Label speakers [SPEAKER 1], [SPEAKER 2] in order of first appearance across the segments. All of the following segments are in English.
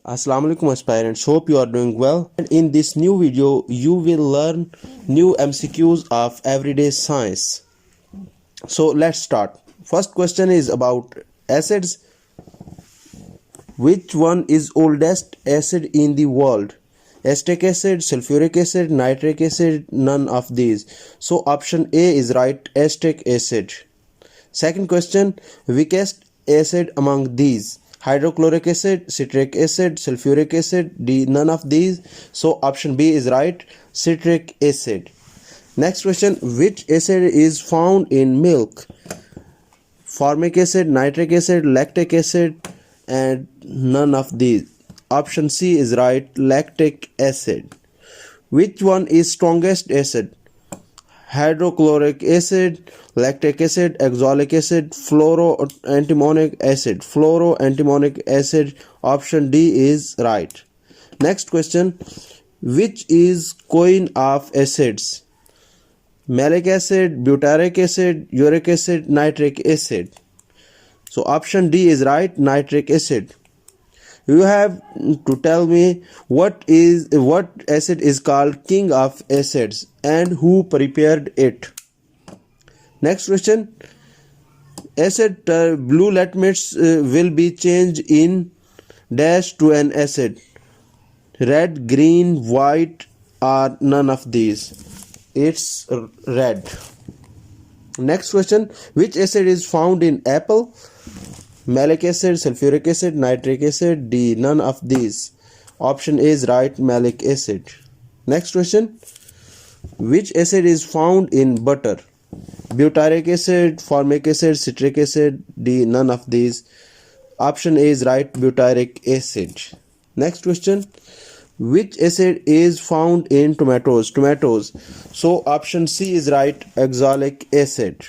[SPEAKER 1] Assalamu alaikum aspirants, hope you are doing well. And in this new video you will learn new MCQs of everyday science. So let's start. First question is about acids. Which one is oldest acid in the world? Acetic acid, sulfuric acid, nitric acid, none of these. So option A is right, acetic acid. Second question, weakest acid among these? Hydrochloric acid, citric acid, sulfuric acid, D, none of these. So option B is right, citric acid. Next question, which acid is found in milk? Formic acid, nitric acid, lactic acid, and none of these. Option C is right, lactic acid. Which one is strongest acid? Hydrochloric acid, lactic acid, oxalic acid, fluoroantimonic acid. Fluoroantimonic acid. Option D is right. Next question, which is queen of acids? Malic acid, butyric acid, uric acid, nitric acid. So option D is right, nitric acid. You have to tell me what acid is called king of acids and who prepared it. Next question, acid blue litmus will be changed in dash to an acid. Red, green, white, or none of these. It's red. Next question, which acid is found in apple? Malic acid, sulfuric acid, nitric acid, D, none of these. Option A is right, malic acid. Next question, which acid is found in butter? Butyric acid, formic acid, citric acid, D, none of these. Option A is right, butyric acid. Next question, which acid is found in tomatoes? So option C is right, oxalic acid.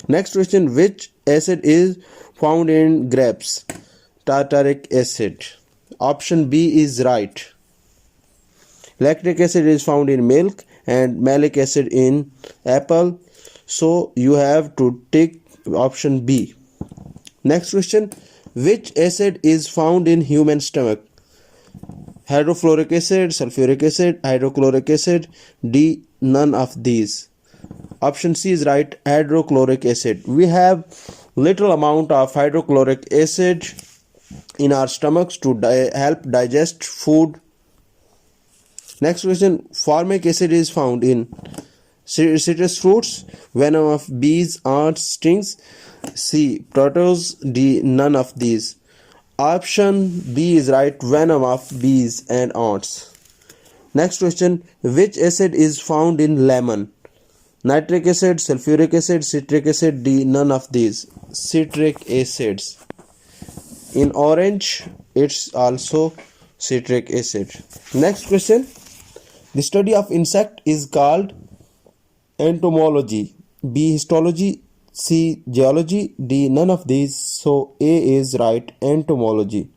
[SPEAKER 1] Next question, which acid is found in grapes? Tartaric acid. Option B is right. Lactic acid is found in milk and malic acid in apple. So you have to tick option B. Next question, which acid is found in human stomach? Hydrofluoric acid, sulfuric acid, hydrochloric acid, D, none of these. Option C is right, hydrochloric acid. We have little amount of hydrochloric acid in our stomachs to help digest food. Next question, formic acid is found in citrus fruits, venom of bees, ants, stings. C, potatoes, D, none of these. Option B is right, venom of bees and ants. Next question, which acid is found in lemon? Nitric acid, sulfuric acid, citric acid, D, none of these. Citric acids. In orange, it's also citric acid. Next question, the study of insect is called entomology. B, histology, C, geology, D, none of these. So A is right, entomology.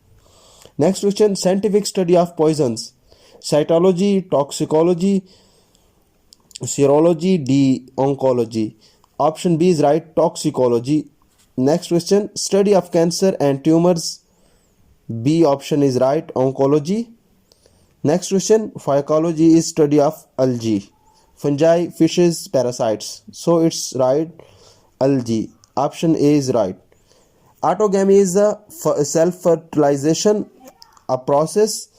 [SPEAKER 1] Next question, scientific study of poisons. Cytology, toxicology, serology, D, oncology. Option B is right, toxicology. Next question, study of cancer and tumors. B option is right, oncology. Next question, phycology is study of algae, fungi, fishes, parasites. So it's right, algae. Option A is right. Autogamy is a self-fertilization, a process.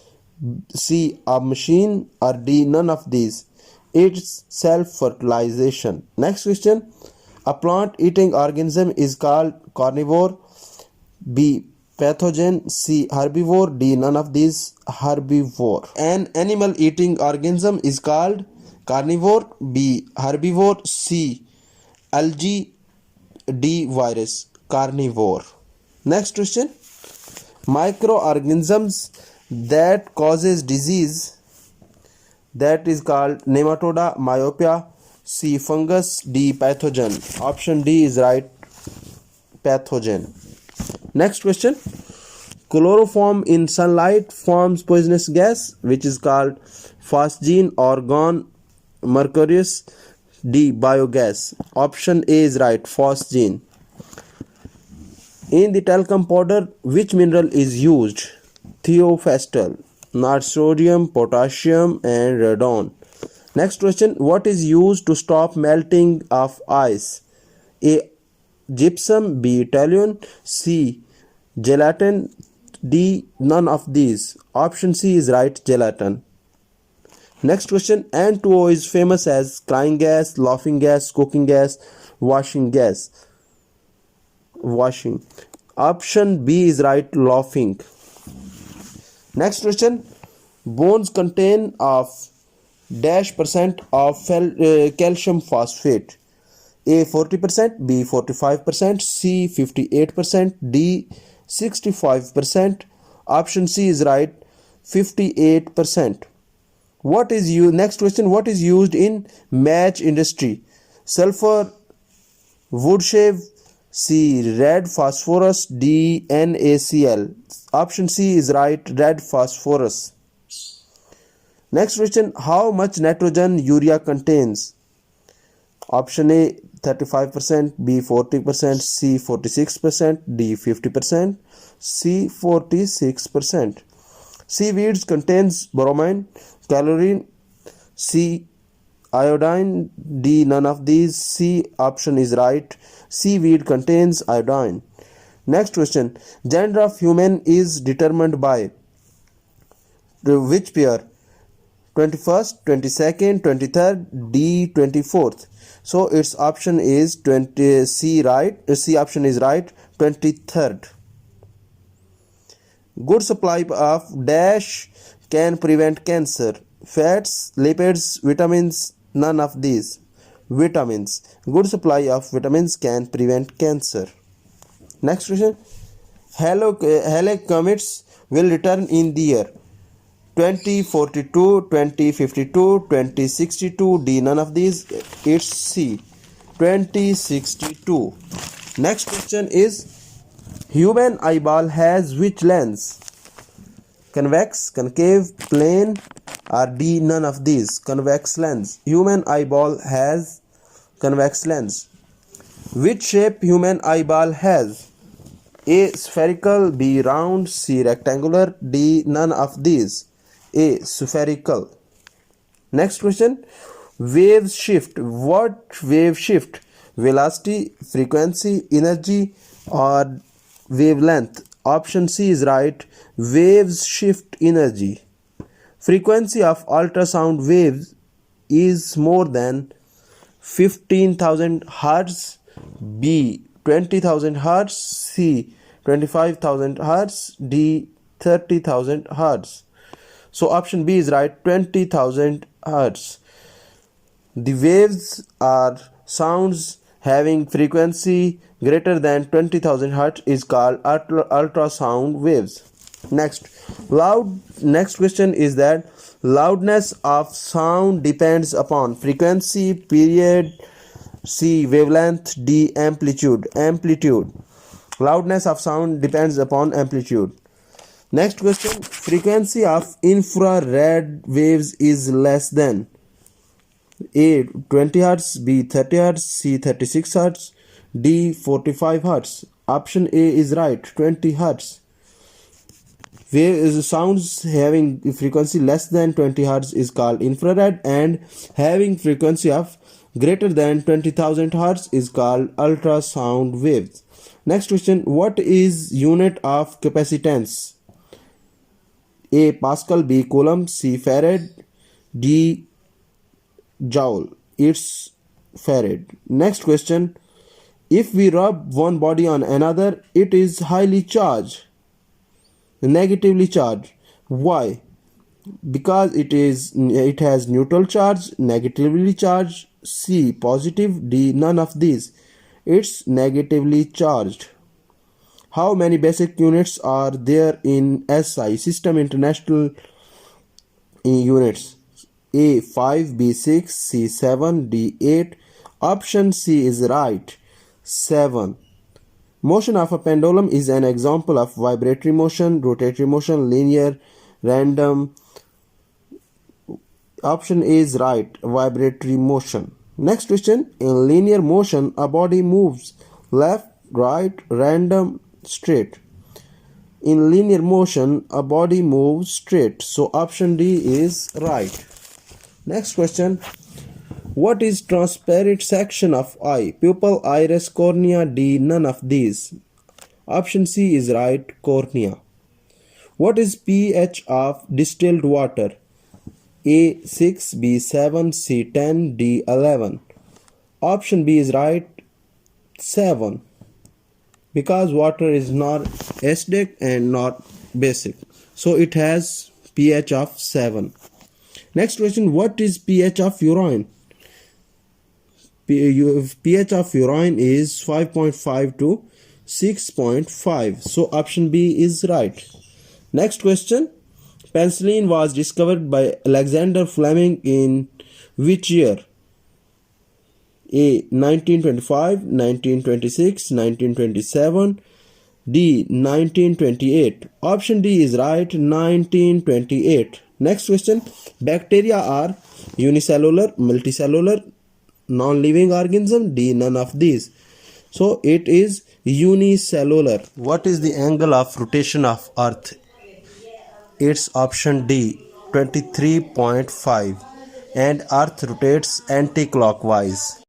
[SPEAKER 1] C, a machine, or D, none of these. It's self-fertilization. Next question, a plant-eating organism is called carnivore. B, pathogen. C, herbivore. D, none of these. Herbivore. An animal-eating organism is called carnivore. B, herbivore. C, algae. D, virus. Carnivore. Next question, microorganisms that causes disease, that is called nematoda, myopia. C, fungus. D, pathogen. Option D is right, pathogen. Next question, chloroform in sunlight forms poisonous gas which is called phosgene, argon, mercurius. D, biogas. Option A is right, phosgene. In the talcum powder, which mineral is used? Theophyll, not sodium, potassium, and radon. Next question, what is used to stop melting of ice? A. Gypsum, B. Toluene, C. Gelatin, D. None of these. Option C is right, gelatin. Next question, N2O is famous as crying gas, laughing gas, cooking gas, washing gas. Washing. Option B is right, laughing. Next question, bones contain of dash percent of calcium phosphate. A 40%, B 45%, C 58%, D 65%. Option C is right, 58%. What is used? Next question, what is used in match industry? Sulfur, wood shave, C red phosphorus, D NaCl. Option C is right, red phosphorus. Next question, how much nitrogen urea contains? Option A 35%, B 40%, C 46%, D 50%, C 46%. Seaweeds contains bromine, chlorine, C iodine, D none of these. C option is right, seaweed contains iodine. Next question, gender of human is determined by which pair? 21st, 22nd, 23rd, D 24th. So its option is C option is right, 23rd. Good supply of dash can prevent cancer. Fats, lipids, vitamins, none of these. Vitamins. Good supply of vitamins can prevent cancer. Next question, Halley comets will return in the year 2042, 2052, 2062, D none of these. It's C, 2062. Next question is, human eyeball has which lens? Convex, concave, plane, or D none of these. Convex lens. Human eyeball has convex lens. Which shape human eyeball has? A spherical, B round, C rectangular, D none of these. A spherical. Next question, wave shift. What wave shift? Velocity, frequency, energy, or wavelength? Option C is right, waves shift energy. Frequency of ultrasound waves is more than 15,000 Hz, B 20,000 Hz, C 25,000 Hz, D 30,000 Hz. So option B is right, 20,000 Hz. The waves are sounds having frequency greater than 20,000 Hz is called ultrasound waves. Next question is that loudness of sound depends upon frequency, period, C wavelength, D amplitude. Loudness of sound depends upon amplitude. Next question, frequency of infrared waves is less than A 20 Hz, B 30 Hz, C 36 Hz, D 45 Hz. Option A is right, 20 Hz. Sounds having frequency less than 20 Hz is called infrared, and having frequency of greater than 20,000 Hz is called ultrasound waves. Next question, what is unit of capacitance? A Pascal, B Coulomb, C Farad, D Joule. It's Farad. Next question, if we rub one body on another, it is highly charged, negatively charged. Why? Because it has neutral charge, negatively charged, C positive, D none of these. It's negatively charged. How many basic units are there in SI, System International Units? A 5, B 6, C 7, D 8. Option C is right, 7. Motion of a pendulum is an example of vibratory motion, rotatory motion, linear, random. Option A is right, vibratory motion. Next question, in linear motion a body moves left, right, random, straight. in linear motion, a body moves straight. So option D is right. Next question. What is transparent section of eye? Pupil, iris, cornea. D. None of these. Option C is right. Cornea. What is pH of distilled water? A 6, B 7, C 10, D 11. Option B is right. 7. Because water is not acidic and not basic, so it has pH of 7. Next question. What is pH of urine? pH of urine is 5.5 to 6.5. So option B is right. Next question. Penicillin was discovered by Alexander Fleming in which year? A 1925, 1926, 1927, D 1928. Option D is right. 1928. Next question. Bacteria are unicellular, multicellular, non-living organism. D. None of these. So it is unicellular. What is the angle of rotation of Earth? It's option D, 23.5, and Earth rotates anti-clockwise.